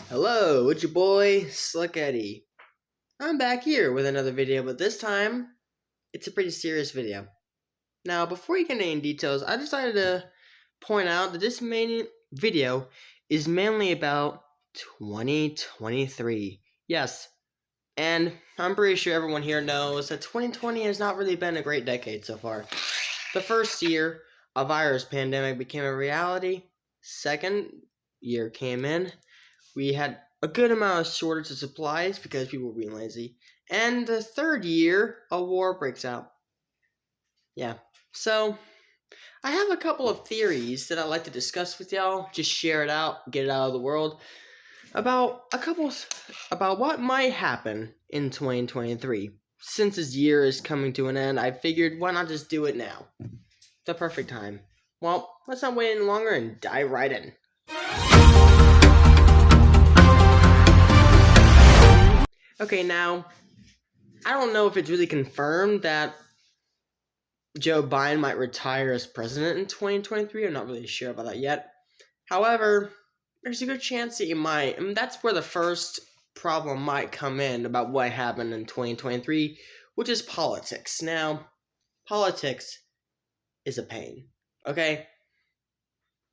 Hello, it's your boy, Slick Eddie. I'm back here with another video, but this time, it's a pretty serious video. Now, before you get into any details, I decided to point out that this main video is mainly about 2023. Yes, and I'm pretty sure everyone here knows that 2020 has not really been a great decade so far. The first year, a virus pandemic became a reality. Second year came in. We had a good amount of shortage of supplies because people were being lazy. And the third year, a war breaks out. Yeah. So, I have a couple of theories that I'd like to discuss with y'all. Just share it out, get it out of the world. About what might happen in 2023. Since this year is coming to an end, I figured why not just do it now? The perfect time. Well, let's not wait any longer and dive right in. Okay, now, I don't know if it's really confirmed that Joe Biden might retire as president in 2023. I'm not really sure about that yet. However, there's a good chance that he might. And that's where the first problem might come in about what happened in 2023, which is politics. Now, politics is a pain, okay?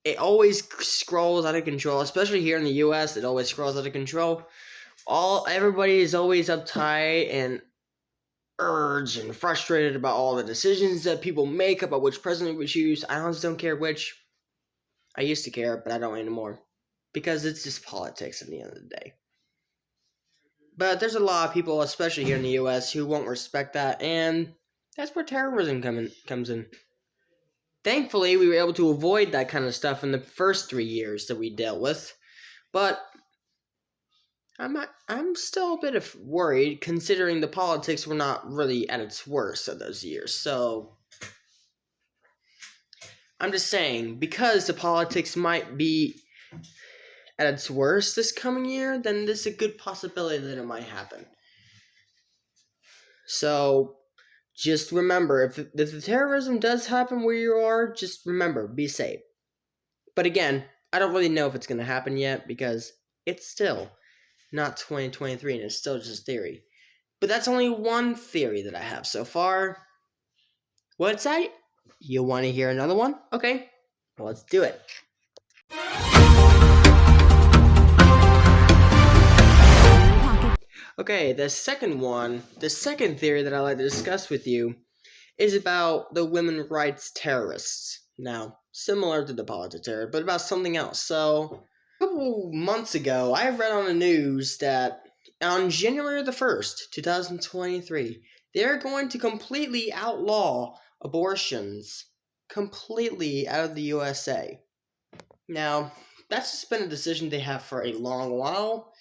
It always scrolls out of control, especially here in the US, it always scrolls out of control. Everybody is always uptight and urged and frustrated about all the decisions that people make about which president we choose. I honestly don't care which. I used to care, but I don't anymore. Because it's just politics at the end of the day. But there's a lot of people, especially here in the US, who won't respect that, and that's where terrorism comes in. Thankfully, we were able to avoid that kind of stuff in the first 3 years that we dealt with. But I'm still a bit worried, considering the politics were not really at its worst of those years. So, I'm just saying, because the politics might be at its worst this coming year, then there's a good possibility that it might happen. So, just remember, if the terrorism does happen where you are, just remember, be safe. But again, I don't really know if it's going to happen yet, because it's still not 2023, and it's still just theory. But that's only one theory that I have so far. What's that? You want to hear another one? Okay, well, let's do it. Okay, the second theory that I'd like to discuss with you is about the women's rights terrorists. Now, similar to the politics terror, but about something else. So, a couple months ago, I read on the news that on January the 1st, 2023, they're going to completely outlaw abortions completely out of the USA. Now, that's just been a decision they have for a long while.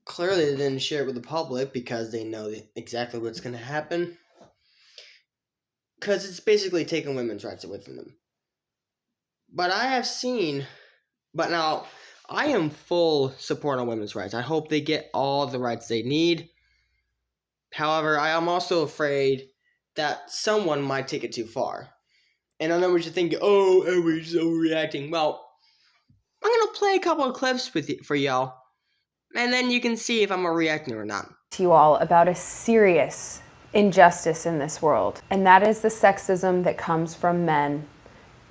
Clearly, they didn't share it with the public because they know exactly what's going to happen. Because it's basically taking women's rights away from them. But now, I am full support on women's rights. I hope they get all the rights they need. However, I am also afraid that someone might take it too far. And I know what you're thinking, oh, everybody's overreacting. Well, I'm going to play a couple of clips for y'all. And then you can see if I'm reacting or not. To you all about a serious injustice in this world. And that is the sexism that comes from men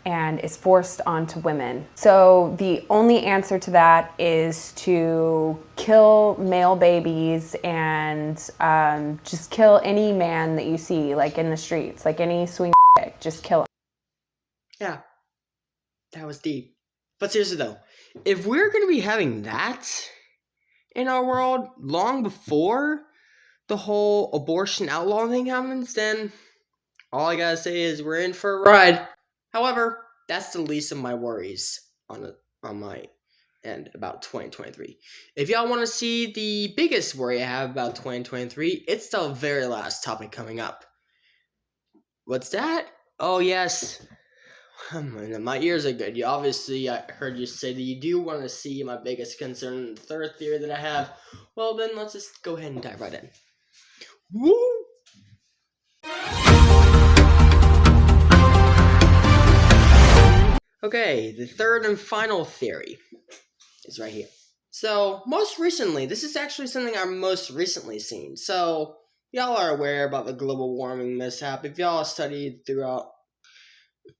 and is forced onto women. So the only answer to that is to kill male babies and just kill any man that you see, like in the streets, like any swing chick, just kill him. Yeah, that was deep. But seriously though, if we're going to be having that in our world long before the whole abortion outlaw thing happens, then all I gotta say is we're in for a ride. However, that's the least of my worries on my end about 2023. If y'all want to see the biggest worry I have about 2023, it's the very last topic coming up. What's that? Oh yes, my ears are good. I heard you say that you do want to see my biggest concern. The third theory that I have. Well then, let's just go ahead and dive right in. Woo! Okay, the third and final theory is right here. So, most recently, this is actually something I've most recently seen. So, y'all are aware about the global warming mishap. If y'all studied throughout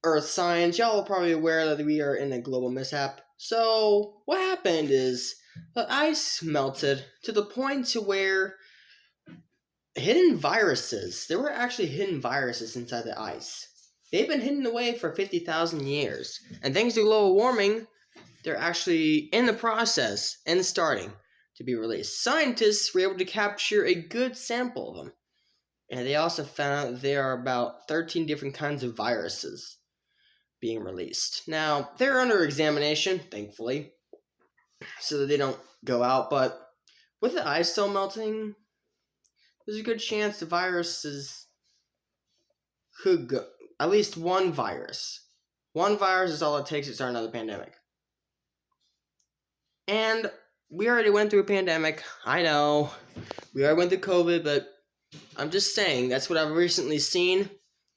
Earth science, y'all are probably aware that we are in a global mishap. So, what happened is the ice melted to the point to where there were actually hidden viruses inside the ice. They've been hidden away for 50,000 years. And thanks to global warming, they're actually in the process and starting to be released. Scientists were able to capture a good sample of them. And they also found out there are about 13 different kinds of viruses being released. Now, they're under examination, thankfully, so that they don't go out. But with the ice still melting, there's a good chance the viruses could go. At least one virus. One virus is all it takes to start another pandemic. And we already went through a pandemic. I know. We already went through COVID, but I'm just saying, that's what I've recently seen.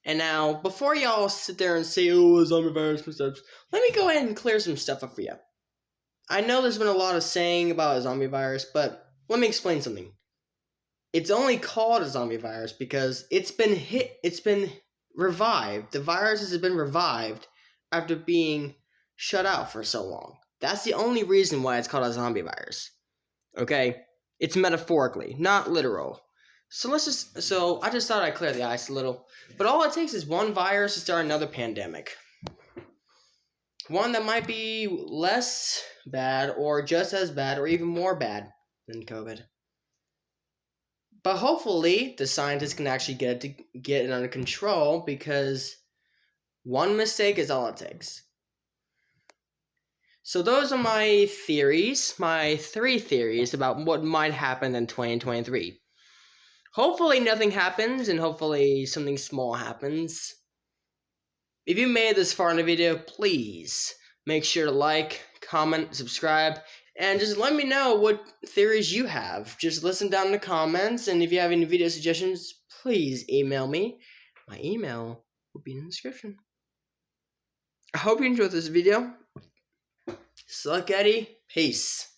And now, before y'all sit there and say, oh, zombie virus and stuff, let me go ahead and clear some stuff up for you. I know there's been a lot of saying about a zombie virus, but let me explain something. It's only called a zombie virus because it's been revived. The virus has been revived after being shut out for so long. That's the only reason why it's called a zombie virus. Okay? It's metaphorically, not literal. So I just thought I'd clear the ice a little. But all it takes is one virus to start another pandemic. One that might be less bad or just as bad or even more bad than COVID. But hopefully the scientists can actually get it under control, because one mistake is all it takes. So those are my theories, my 3 theories about what might happen in 2023. Hopefully nothing happens, and hopefully something small happens. If you made it this far in the video, please make sure to like, comment, subscribe, and just let me know what theories you have. Just listen down in the comments, and if you have any video suggestions, please email me. My email will be in the description. I hope you enjoyed this video. Suck Eddie. Peace.